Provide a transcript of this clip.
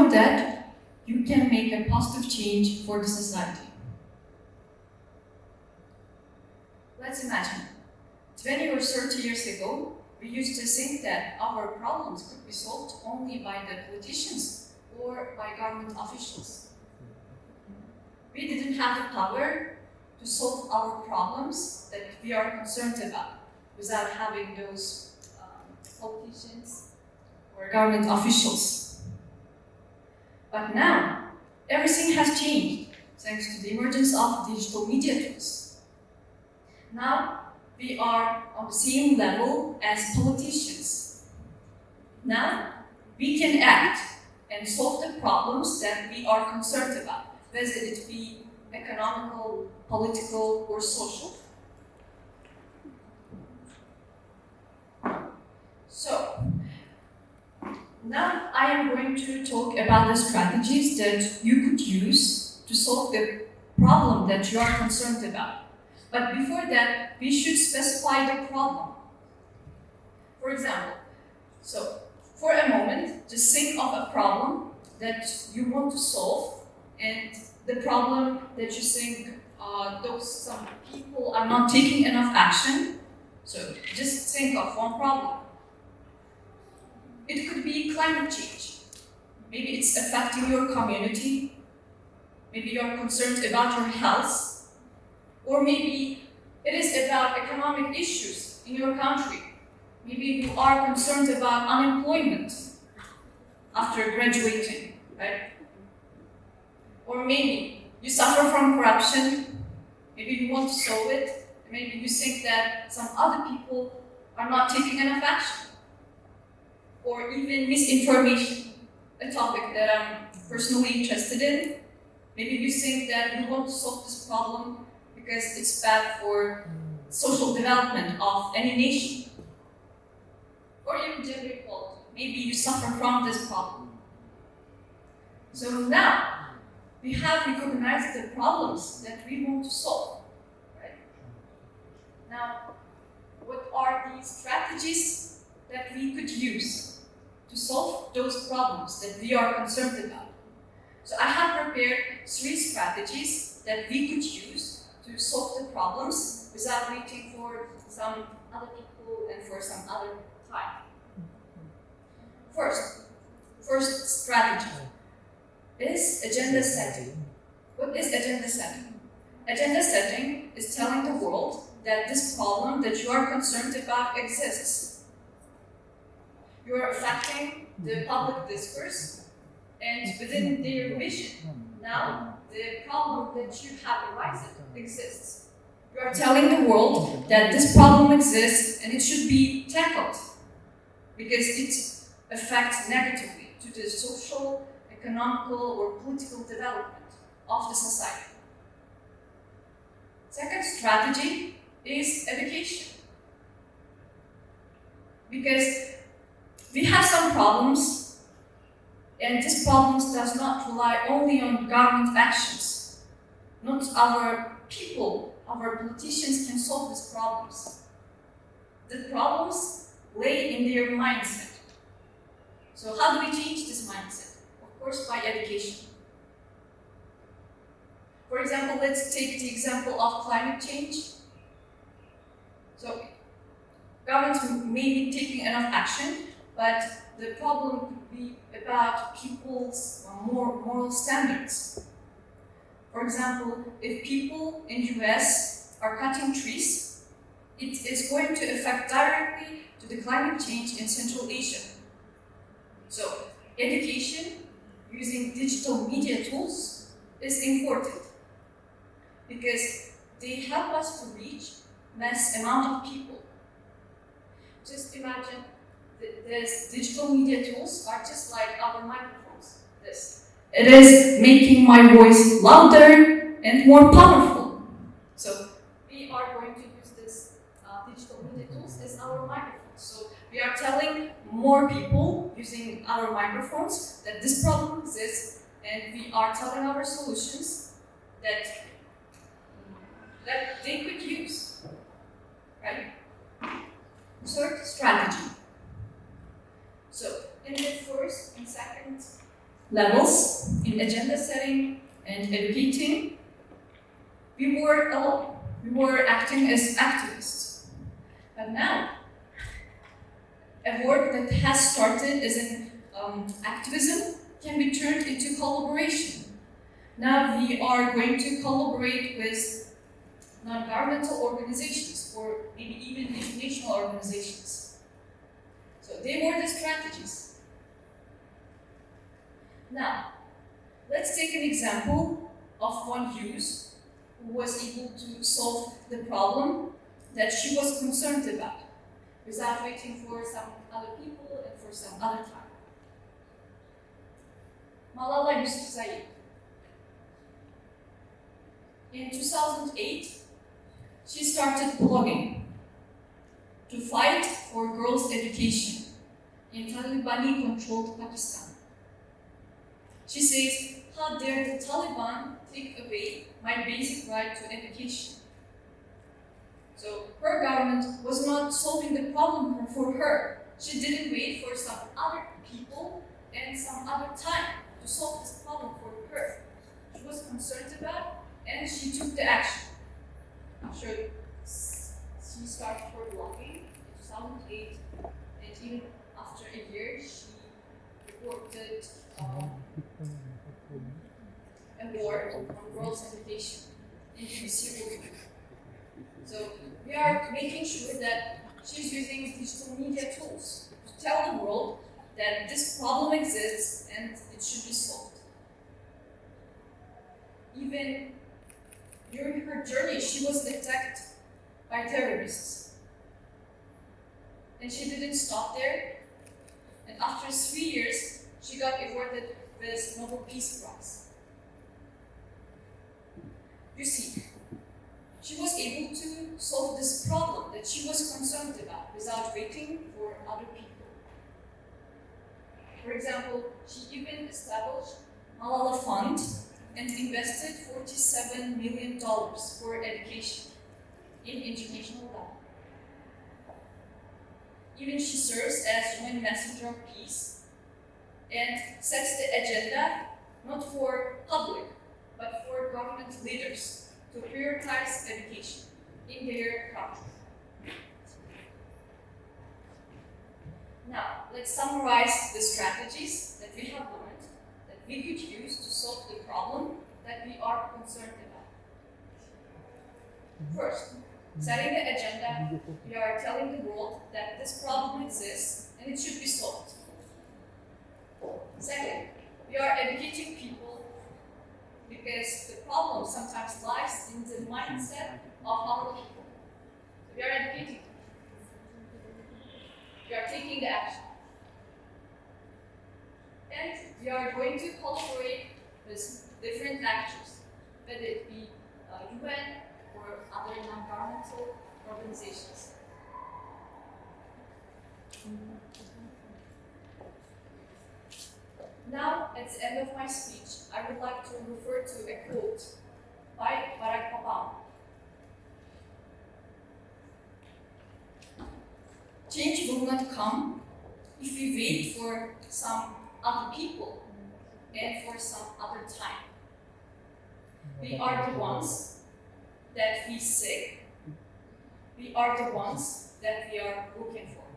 from that, you can make a positive change for the society. Let's imagine, 20 or 30 years ago, we used to think that our problems could be solved only by the politicians or by government officials. We didn't have the power to solve our problems that we are concerned about without having those politicians or government officials. But now, everything has changed thanks to the emergence of digital media tools. Now, we are on the same level as politicians. Now, we can act and solve the problems that we are concerned about, whether it be economical, political, or social. So, now I am going to talk about the strategies that you could use to solve the problem that you are concerned about. But before that, we should specify the problem. For example, so for a moment, just think of a problem that you want to solve, and the problem that you think some people are not taking enough action. So just think of one problem. It could be climate change. Maybe it's affecting your community. Maybe you're concerned about your health. Or maybe it is about economic issues in your country. Maybe you are concerned about unemployment after graduating, right? Or maybe you suffer from corruption. Maybe you want to solve it. Maybe you think that some other people are not taking enough action. Or even misinformation, a topic that I'm personally interested in. Maybe you think that you want to solve this problem because it's bad for social development of any nation. Or even gender equality. Maybe you suffer from this problem. So now, we have recognized the problems that we want to solve, right? Now, what are these strategies that we could use to solve those problems that we are concerned about? So I have prepared 3 strategies that we could use to solve the problems without waiting for some other people and for some other time. First strategy is agenda setting. What is agenda setting? Agenda setting is telling the world that this problem that you are concerned about exists. You are affecting the public discourse, and within their vision, now the problem that you have arisen exists. You are telling the world that this problem exists and it should be tackled because it affects negatively to the social, economical, or political development of the society. Second strategy is education. Because we have some problems, and these problems does not rely only on government actions. Not our people, our politicians can solve these problems. The problems lay in their mindset. So how do we change this mindset? Of course, by education. For example, let's take the example of climate change. So governments may be taking enough action, but the problem could be about people's moral standards. For example, if people in the US are cutting trees, it is going to affect directly to the climate change in Central Asia. So, education using digital media tools is important because they help us to reach mass amount of people. Just imagine these digital media tools are just like our microphones. It is making my voice louder and more powerful. So we are going to use this digital media tools as our microphones. So we are telling more people using our microphones that this problem exists, and we are telling our solutions that they could use. Right? Third strategy. So in the first and second levels in agenda setting and educating, we were alone. We were acting as activists. But now, a work that has started as an activism can be turned into collaboration. Now we are going to collaborate with non-governmental organizations or maybe even international organizations. So they were the strategies. Now, let's take an example of one youth who was able to solve the problem that she was concerned about without waiting for some other people and for some other time. Malala Yousafzai. In 2008, she started blogging to fight for girls' education in Taliban-controlled Pakistan. She says, how dare the Taliban take away my basic right to education? So her government was not solving the problem for her. She didn't wait for some other people and some other time to solve this problem for her. She was concerned about and she took the action. So she started her blogging in 2008, and even after a year, she reported a war on girls' education in BBC Radio. So we are making sure that she's using digital media tools to tell the world that this problem exists and it should be solved. Even during her journey, she was attacked by terrorists. And she didn't stop there. And after 3 years, she got awarded with Nobel Peace Prize. You see, she was able to solve this problem that she was concerned about without waiting for other people. For example, she even established Malala Fund and invested $47 million for education in international level. Even she serves as UN Messenger of Peace and sets the agenda not for public, but for government leaders to prioritize education in their country. Now, let's summarize the strategies that we have learned that we could use to solve the problem that we are concerned about. First, setting the agenda, we are telling the world that this problem exists and it should be solved. Second, we are educating people because the problem sometimes lies in the mindset of other people. So we are educating them. We are taking the action. And we are going to collaborate with different actors, whether it be UN or other non-governmental organizations. Now, at the end of my speech, I would like to refer to a quote by Barack Obama. Change will not come if we wait for some other people and for some other time. We are the ones that we seek. We are the ones that we are looking for.